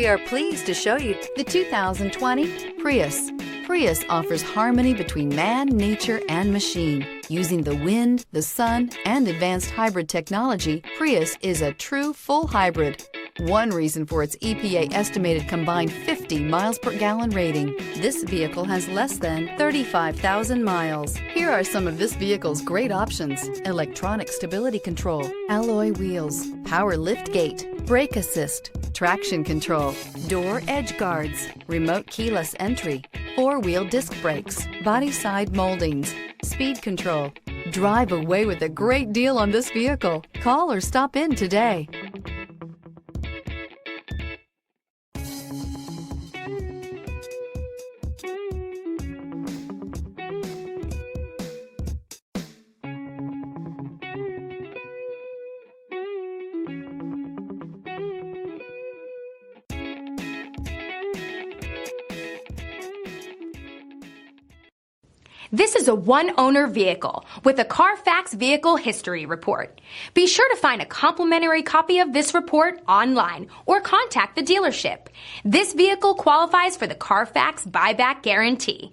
We are pleased to show you the 2020 Prius. Prius offers harmony between man, nature, and machine. Using the wind, the sun, and advanced hybrid technology, Prius is a true full hybrid. One reason for its EPA estimated combined 50 miles per gallon rating. This vehicle has less than 35,000 miles. Here are some of this vehicle's great options: electronic stability control, alloy wheels, power lift gate, brake assist, traction control, door edge guards, remote keyless entry, four-wheel disc brakes, body side moldings, speed control. Drive away with a great deal on this vehicle. Call or stop in today. This is a one-owner vehicle with a Carfax Vehicle History Report. Be sure to find a complimentary copy of this report online or contact the dealership. This vehicle qualifies for the Carfax Buyback Guarantee.